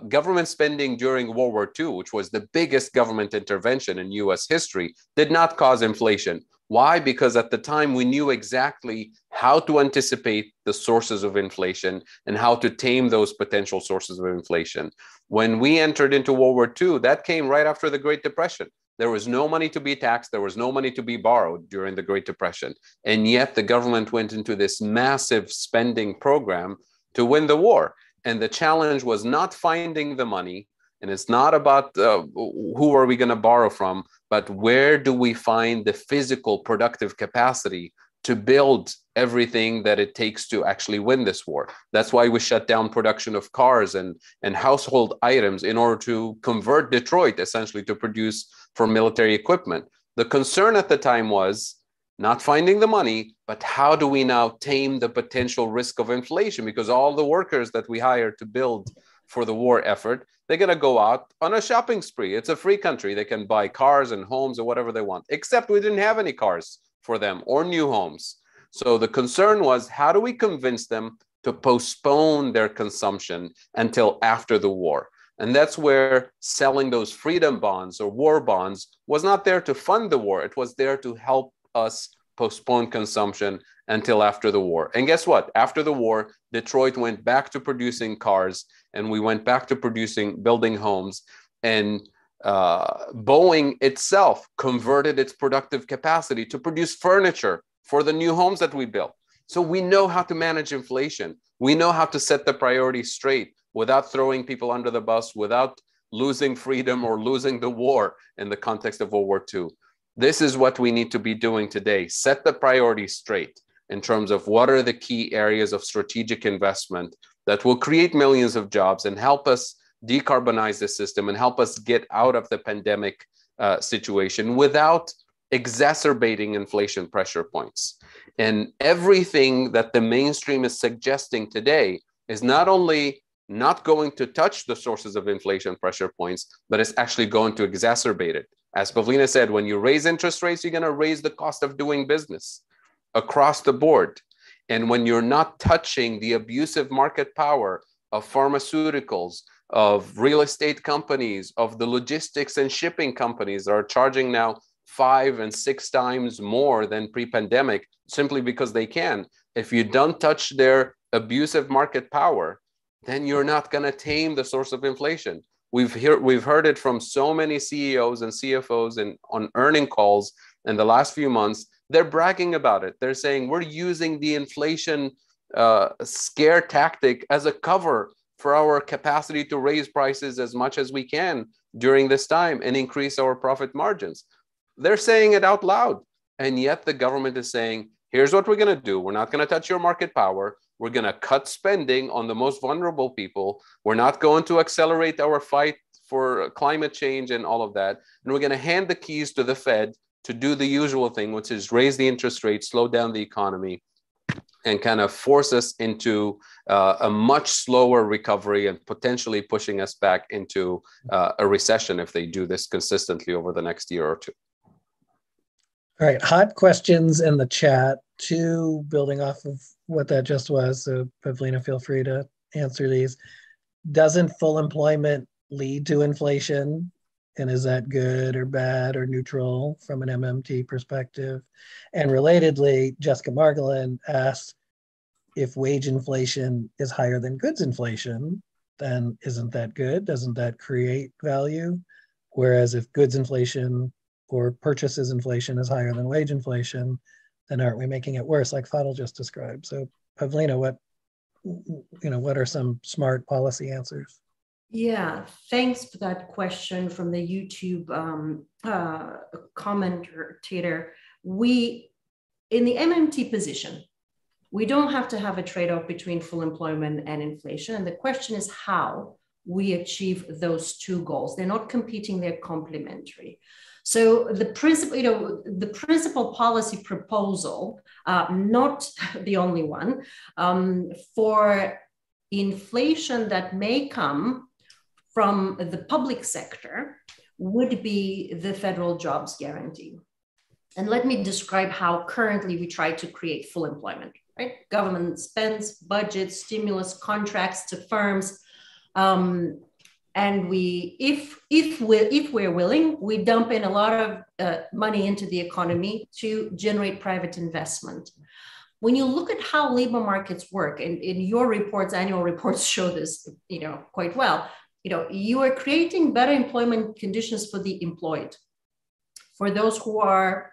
Government spending during World War II, which was the biggest government intervention in US history, did not cause inflation. Why? Because at the time we knew exactly how to anticipate the sources of inflation and how to tame those potential sources of inflation. When we entered into World War II, that came right after the Great Depression. There was no money to be taxed. There was no money to be borrowed during the Great Depression. And yet the government went into this massive spending program to win the war. And the challenge was not finding the money. And it's not about who are we going to borrow from, but where do we find the physical productive capacity to build everything that it takes to actually win this war. That's why we shut down production of cars and household items in order to convert Detroit essentially to produce for military equipment. The concern at the time was not finding the money, but how do we now tame the potential risk of inflation? Because all the workers that we hired to build for the war effort, they're going to go out on a shopping spree. It's a free country. They can buy cars and homes or whatever they want, except we didn't have any cars for them or new homes. So the concern was, how do we convince them to postpone their consumption until after the war? And that's where selling those freedom bonds or war bonds was not there to fund the war. It was there to help us postpone consumption until after the war. And guess what? After the war, Detroit went back to producing cars, and we went back to building homes. And Boeing itself converted its productive capacity to produce furniture for the new homes that we built. So we know how to manage inflation. We know how to set the priorities straight without throwing people under the bus, without losing freedom or losing the war in the context of World War II. This is what we need to be doing today. Set the priorities straight in terms of what are the key areas of strategic investment that will create millions of jobs and help us decarbonize the system and help us get out of the pandemic situation without exacerbating inflation pressure points. And everything that the mainstream is suggesting today is not only not going to touch the sources of inflation pressure points, but it's actually going to exacerbate it. As Pavlina said, when you raise interest rates, you're going to raise the cost of doing business across the board. And when you're not touching the abusive market power of pharmaceuticals, of real estate companies, of the logistics and shipping companies that are charging now 5 and 6 times more than pre-pandemic simply because they can. If you don't touch their abusive market power, then you're not going to tame the source of inflation. We've heard it from so many CEOs and CFOs and on earning calls in the last few months. They're bragging about it. They're saying we're using the inflation scare tactic as a cover for our capacity to raise prices as much as we can during this time and increase our profit margins. They're saying it out loud. And yet the government is saying, here's what we're going to do. We're not going to touch your market power. We're going to cut spending on the most vulnerable people. We're not going to accelerate our fight for climate change and all of that. And we're going to hand the keys to the Fed to do the usual thing, which is raise the interest rate, slow down the economy, and kind of force us into a much slower recovery and potentially pushing us back into a recession if they do this consistently over the next year or two. All right, hot questions in the chat, 2 building off of what that just was. So Pavlina, feel free to answer these. Doesn't full employment lead to inflation? And is that good or bad or neutral from an MMT perspective? And relatedly, Jessica Margolin asked, if wage inflation is higher than goods inflation, then isn't that good? Doesn't that create value? Whereas if goods inflation or purchases inflation is higher than wage inflation, then aren't we making it worse, like Fadhel just described? So Pavlina, what are some smart policy answers? Yeah, thanks for that question from the YouTube commentator. We, in the MMT position, we don't have to have a trade-off between full employment and inflation. And the question is how we achieve those two goals. They're not competing, they're complementary. So the principal policy proposal, not the only one, for inflation that may come from the public sector would be the federal jobs guarantee. And let me describe how currently we try to create full employment, right? Government spends, budgets, stimulus, contracts to firms. And if we're willing, we dump in a lot of money into the economy to generate private investment. When you look at how labor markets work, and in your reports, annual reports show this, quite well. You are creating better employment conditions for the employed, for those who are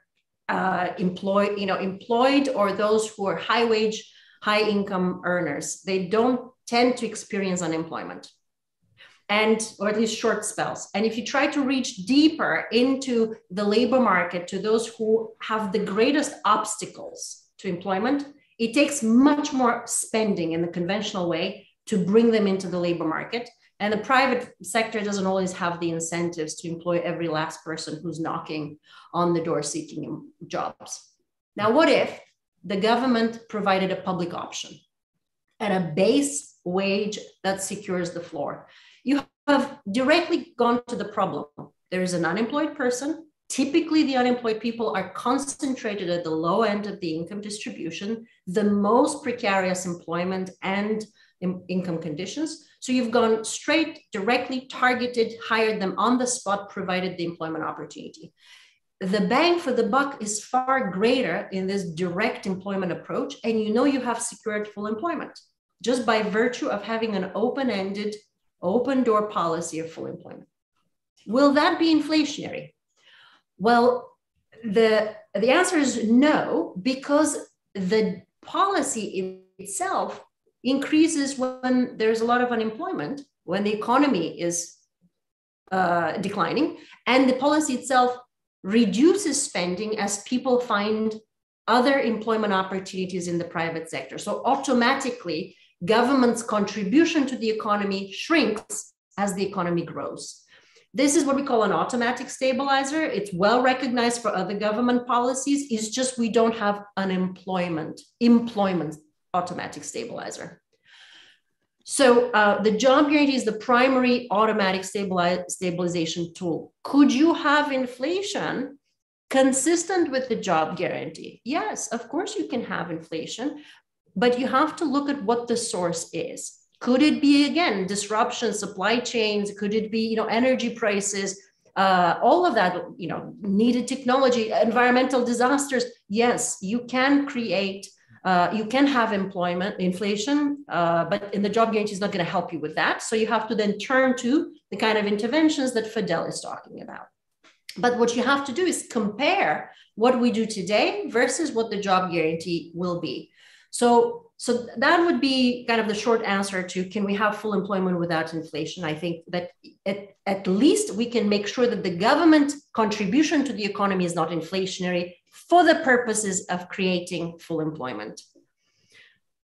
employed, or those who are high wage, high income earners. They don't tend to experience unemployment, or at least short spells. And if you try to reach deeper into the labor market to those who have the greatest obstacles to employment, it takes much more spending in the conventional way to bring them into the labor market. And the private sector doesn't always have the incentives to employ every last person who's knocking on the door seeking jobs. Now, what if the government provided a public option and a base wage that secures the floor? You have directly gone to the problem. There is an unemployed person. Typically, the unemployed people are concentrated at the low end of the income distribution, the most precarious employment and income conditions. So you've gone straight, directly targeted, hired them on the spot, provided the employment opportunity. The bang for the buck is far greater in this direct employment approach. And you have secured full employment just by virtue of having an open-ended, open door policy of full employment. Will that be inflationary? Well, the answer is no, because the policy itself increases when there's a lot of unemployment, when the economy is declining, and the policy itself reduces spending as people find other employment opportunities in the private sector. So automatically, government's contribution to the economy shrinks as the economy grows. This is what we call an automatic stabilizer. It's well recognized for other government policies. It's just we don't have an employment automatic stabilizer. So the job guarantee is the primary automatic stabilization tool. Could you have inflation consistent with the job guarantee? Yes, of course you can have inflation, but you have to look at what the source is. Could it be, again, disruption, supply chains? Could it be, energy prices, all of that, needed technology, environmental disasters? Yes, you can create, you can have inflation, but in the job guarantee is not going to help you with that. So you have to then turn to the kind of interventions that Fadhel is talking about. But what you have to do is compare what we do today versus what the job guarantee will be. So that would be kind of the short answer to, can we have full employment without inflation? I think that at least we can make sure that the government contribution to the economy is not inflationary for the purposes of creating full employment.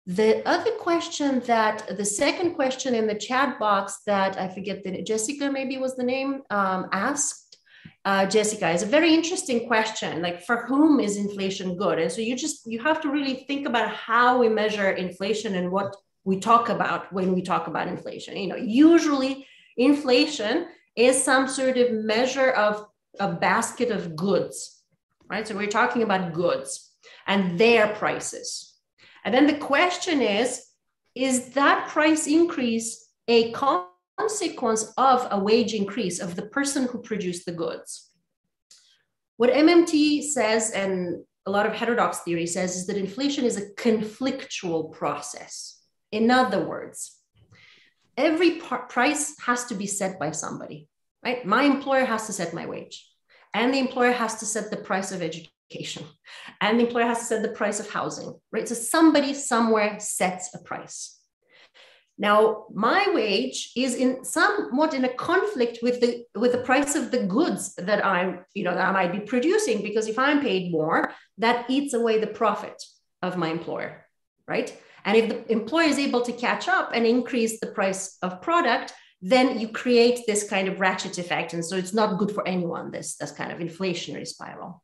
The other question the second question in the chat box that I forget, Jessica maybe was the name, asked, Jessica, is a very interesting question. Like, for whom is inflation good? And so you have to really think about how we measure inflation and what we talk about when we talk about inflation. Usually inflation is some sort of measure of a basket of goods, right? So we're talking about goods and their prices. And then the question is that price increase a consequence of a wage increase of the person who produced the goods. What MMT says, and a lot of heterodox theory says, is that inflation is a conflictual process. In other words, every price has to be set by somebody, right? My employer has to set my wage, and the employer has to set the price of education, and the employer has to set the price of housing, right? So somebody somewhere sets a price. Now, my wage is somewhat in a conflict with the price of the goods that that I might be producing, because if I'm paid more, that eats away the profit of my employer, right? And if the employer is able to catch up and increase the price of product, then you create this kind of ratchet effect. And so it's not good for anyone, this kind of inflationary spiral.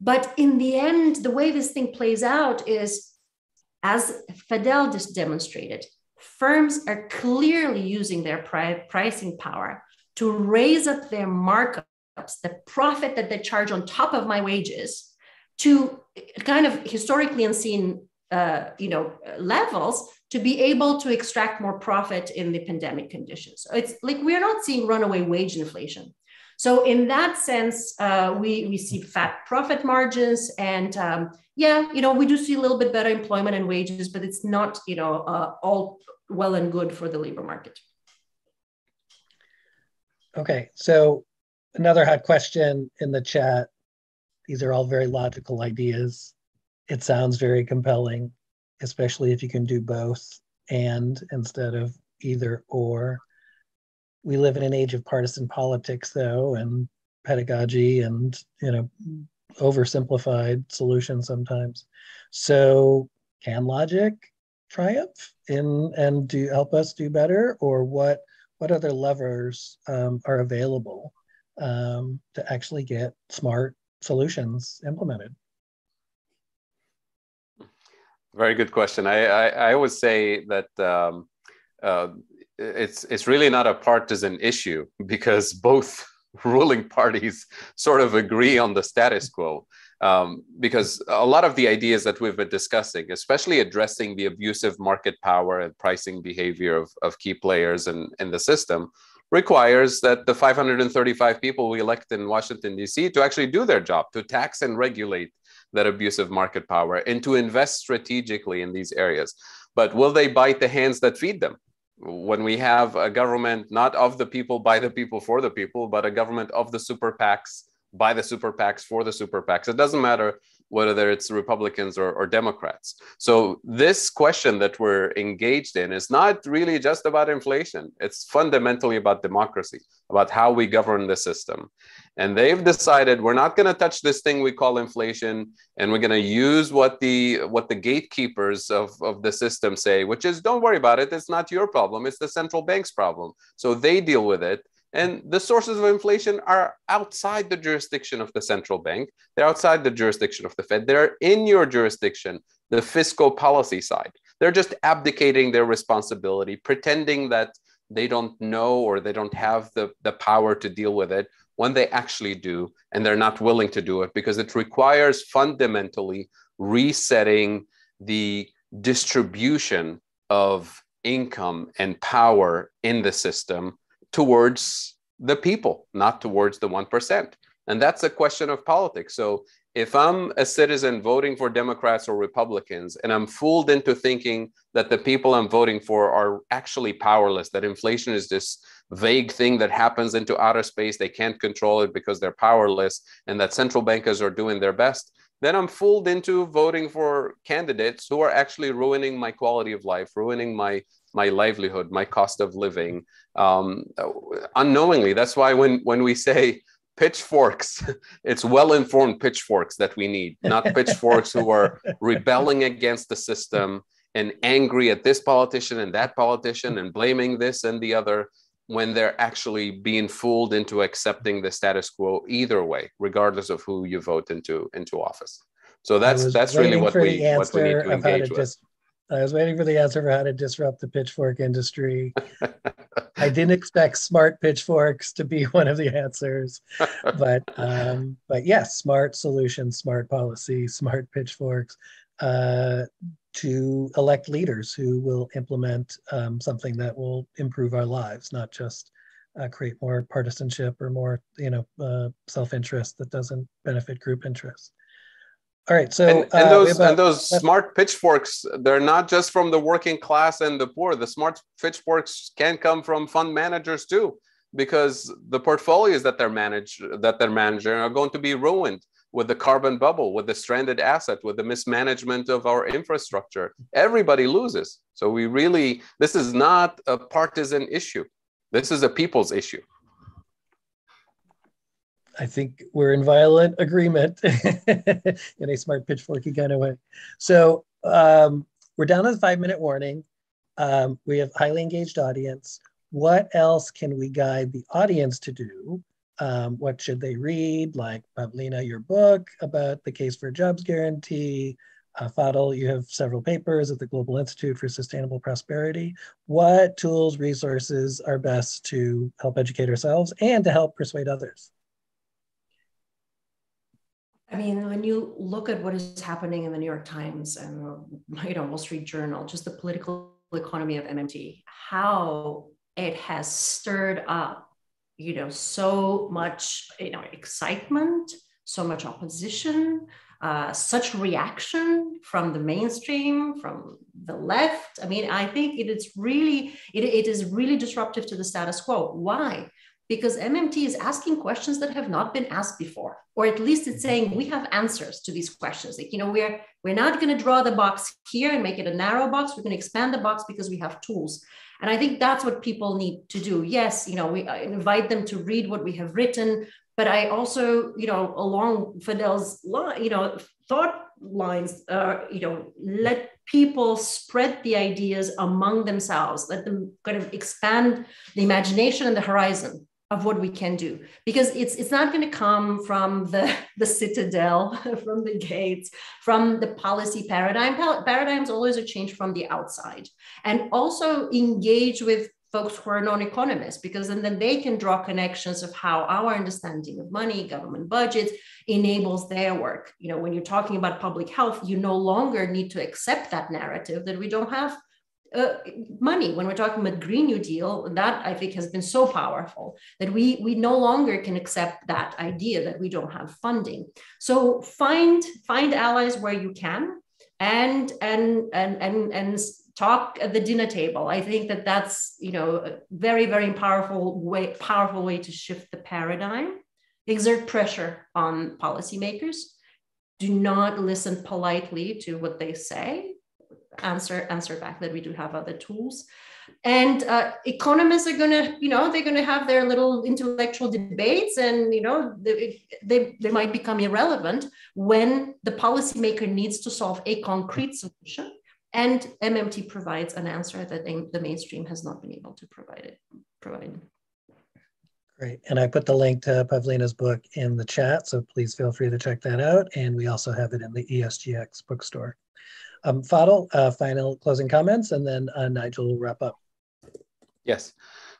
But in the end, the way this thing plays out is, as Fadhel just demonstrated, firms are clearly using their pricing power to raise up their markups, the profit that they charge on top of my wages, to kind of historically unseen levels, to be able to extract more profit in the pandemic conditions. So it's like we're not seeing runaway wage inflation. So in that sense, we see fat profit margins, and we do see a little bit better employment and wages, but it's not all well and good for the labor market. Okay, so another hot question in the chat. These are all very logical ideas. It sounds very compelling, especially if you can do both and instead of either or. We live in an age of partisan politics, though, and pedagogy and oversimplified solutions sometimes. So can logic triumph and help us do better, or what other levers are available to actually get smart solutions implemented? Very good question. I always say that it's really not a partisan issue, because both ruling parties sort of agree on the status quo. Because a lot of the ideas that we've been discussing, especially addressing the abusive market power and pricing behavior of key players in the system, requires that the 535 people we elect in Washington, D.C. to actually do their job, to tax and regulate that abusive market power and to invest strategically in these areas. But will they bite the hands that feed them? When we have a government not of the people, by the people, for the people, but a government of the super PACs, by the super PACs, for the super PACs. It doesn't matter whether it's Republicans or Democrats. So this question that we're engaged in is not really just about inflation. It's fundamentally about democracy, about how we govern the system. And they've decided we're not going to touch this thing we call inflation, and we're going to use what the gatekeepers of the system say, which is, don't worry about it. It's not your problem. It's the central bank's problem. So they deal with it. And the sources of inflation are outside the jurisdiction of the central bank. They're outside the jurisdiction of the Fed. They're in your jurisdiction, the fiscal policy side. They're just abdicating their responsibility, pretending that they don't know or they don't have the power to deal with it, when they actually do, and they're not willing to do it because it requires fundamentally resetting the distribution of income and power in the system towards the people, not towards the 1%. And that's a question of politics. So if I'm a citizen voting for Democrats or Republicans, and I'm fooled into thinking that the people I'm voting for are actually powerless, that inflation is this vague thing that happens into outer space, they can't control it because they're powerless, and that central bankers are doing their best, then I'm fooled into voting for candidates who are actually ruining my quality of life, ruining my livelihood, my cost of living, unknowingly. That's why when we say pitchforks, it's well-informed pitchforks that we need, not pitchforks who are rebelling against the system and angry at this politician and that politician and blaming this and the other, when they're actually being fooled into accepting the status quo either way, regardless of who you vote into office. So that's really what we need to engage with. I was waiting for the answer for how to disrupt the pitchfork industry. I didn't expect smart pitchforks to be one of the answers, but yes, smart solutions, smart policy, smart pitchforks to elect leaders who will implement something that will improve our lives, not just create more partisanship or more, self-interest that doesn't benefit group interests. All right, so and those smart pitchforks, they're not just from the working class and the poor. The smart pitchforks can come from fund managers too, because the portfolios that they're managing are going to be ruined with the carbon bubble, with the stranded asset, with the mismanagement of our infrastructure. Everybody loses. So this is not a partisan issue. This is a people's issue. I think we're in violent agreement in a smart pitchforky kind of way. So we're down to the 5-minute warning. We have highly engaged audience. What else can we guide the audience to do? What should they read? Like, Pavlina, your book about the case for jobs guarantee. Fadhel, you have several papers at the Global Institute for Sustainable Prosperity. What tools, resources are best to help educate ourselves and to help persuade others? I mean, when you look at what is happening in the New York Times and Wall Street Journal, just the political economy of MMT, how it has stirred up, so much, excitement, so much opposition, such reaction from the mainstream, from the left. I mean, I think it is really disruptive to the status quo. Why? Because MMT is asking questions that have not been asked before, or at least it's saying we have answers to these questions. Like, we're not going to draw the box here and make it a narrow box. We're going to expand the box because we have tools. And I think that's what people need to do. Yes, we invite them to read what we have written, but I also, along Fadhel's, thought lines, let people spread the ideas among themselves, let them kind of expand the imagination and the horizon of what we can do, because it's not going to come from the citadel, from the gates, from the policy paradigm. Paradigms always are changed from the outside, and also engage with folks who are non-economists, because then they can draw connections of how our understanding of money, government budgets enables their work. When you're talking about public health, you no longer need to accept that narrative that we don't have money. When we're talking about Green New Deal, that I think has been so powerful that we no longer can accept that idea that we don't have funding. So find allies where you can, and talk at the dinner table. I think that's a very, very powerful way to shift the paradigm. Exert pressure on policymakers. Do not listen politely to what they say. Answer back that we do have other tools. And economists are gonna, they're gonna have their little intellectual debates, and they might become irrelevant when the policymaker needs to solve a concrete solution, and MMT provides an answer that the mainstream has not been able to provide. Great, and I put the link to Pavlina's book in the chat, so please feel free to check that out. And we also have it in the ESGX bookstore. Fadhel, final closing comments, and then Nigel will wrap up. Yes.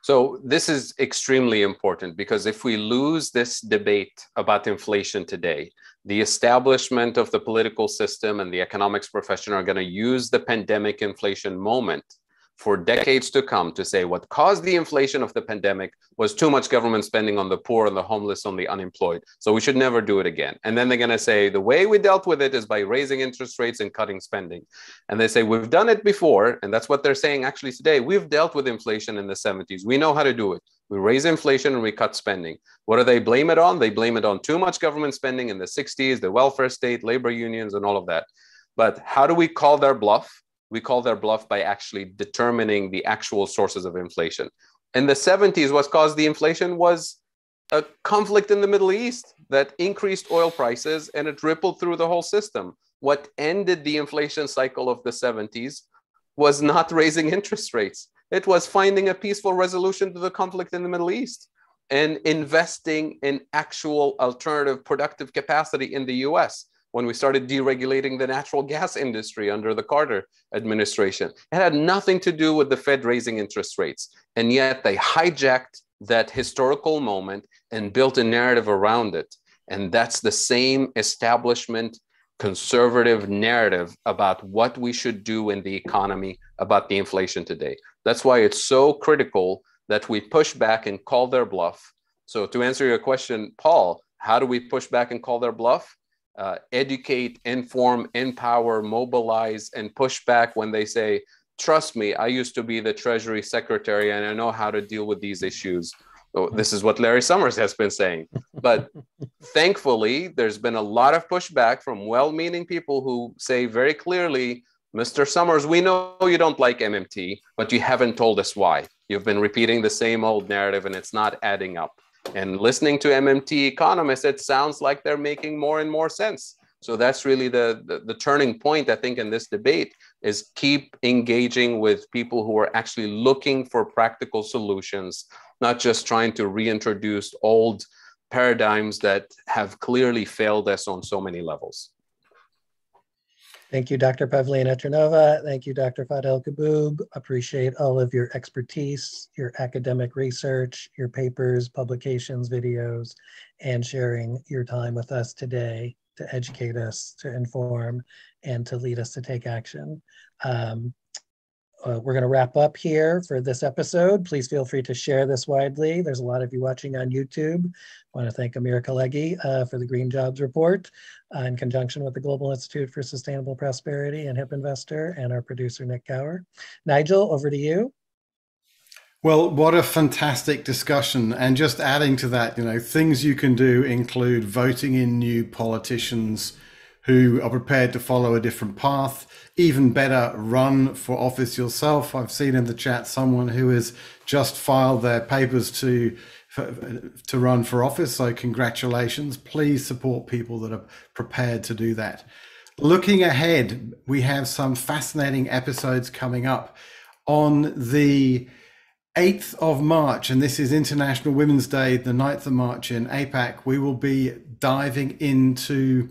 So this is extremely important, because if we lose this debate about inflation today, the establishment of the political system and the economics profession are going to use the pandemic inflation moment for decades to come to say what caused the inflation of the pandemic was too much government spending on the poor and the homeless, on the unemployed. So we should never do it again. And then they're going to say the way we dealt with it is by raising interest rates and cutting spending. And they say we've done it before. And that's what they're saying actually today. We've dealt with inflation in the 70s. We know how to do it. We raise inflation and we cut spending. What do they blame it on? They blame it on too much government spending in the 60s, the welfare state, labor unions, and all of that. But how do we call their bluff? We call their bluff by actually determining the actual sources of inflation. In the 70s, what caused the inflation was a conflict in the Middle East that increased oil prices, and it rippled through the whole system. What ended the inflation cycle of the 70s was not raising interest rates. It was finding a peaceful resolution to the conflict in the Middle East and investing in actual alternative productive capacity in the US. when we started deregulating the natural gas industry under the Carter administration. It had nothing to do with the Fed raising interest rates. And yet they hijacked that historical moment and built a narrative around it. And that's the same establishment conservative narrative about what we should do in the economy, about the inflation today. That's why it's so critical that we push back and call their bluff. So to answer your question, Paul, how do we push back and call their bluff? Educate, inform, empower, mobilize, and push back when they say, trust me, I used to be the Treasury Secretary and I know how to deal with these issues. So this is what Larry Summers has been saying. But thankfully, there's been a lot of pushback from well-meaning people who say very clearly, Mr. Summers, we know you don't like MMT, but you haven't told us why. You've been repeating the same old narrative and it's not adding up. And listening to MMT economists, it sounds like they're making more and more sense. So that's really the turning point, I think, in this debate, is keep engaging with people who are actually looking for practical solutions, not just trying to reintroduce old paradigms that have clearly failed us on so many levels. Thank you, Dr. Pavlina Ternova. Thank you, Dr. Fadhel Kaboub. Appreciate all of your expertise, your academic research, your papers, publications, videos, and sharing your time with us today to educate us, to inform, and to lead us to take action. We're going to wrap up here for this episode. Please feel free to share this widely. There's a lot of you watching on YouTube. I want to thank Amir Khaleghi for the Green Jobs Report in conjunction with the Global Institute for Sustainable Prosperity and HIP Investor, and our producer, Nick Gower. Nigel, over to you. Well, what a fantastic discussion. And just adding to that, things you can do include voting in new politicians who are prepared to follow a different path. Even better, run for office yourself. I've seen in the chat someone who has just filed their papers to run for office. So congratulations. Please support people that are prepared to do that. Looking ahead, we have some fascinating episodes coming up on the 8th of March, and this is International Women's Day, the 9th of March in APAC. We will be diving into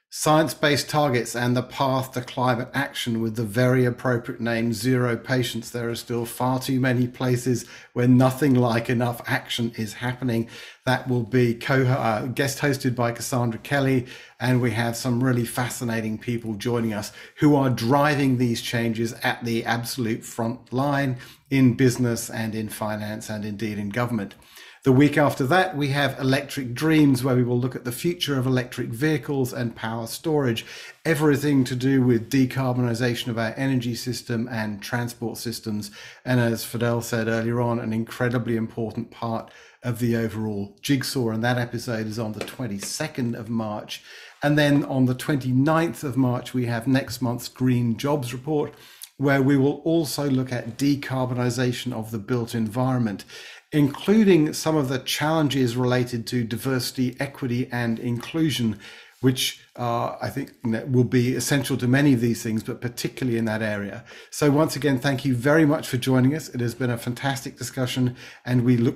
science-based targets and the path to climate action with the very appropriate name, Zero Patience. There are still far too many places where nothing like enough action is happening. That will be guest hosted by Cassandra Kelly, and we have some really fascinating people joining us who are driving these changes at the absolute front line in business and in finance and indeed in government. The week after that, we have Electric Dreams, where we will look at the future of electric vehicles and power storage, everything to do with decarbonisation of our energy system and transport systems. And as Fadhel said earlier on, an incredibly important part of the overall jigsaw. And that episode is on the 22nd of March. And then on the 29th of March, we have next month's Green Jobs Report, where we will also look at decarbonisation of the built environment, including some of the challenges related to diversity, equity, and inclusion, which I think will be essential to many of these things, but particularly in that area. So once again, thank you very much for joining us. It has been a fantastic discussion, and we look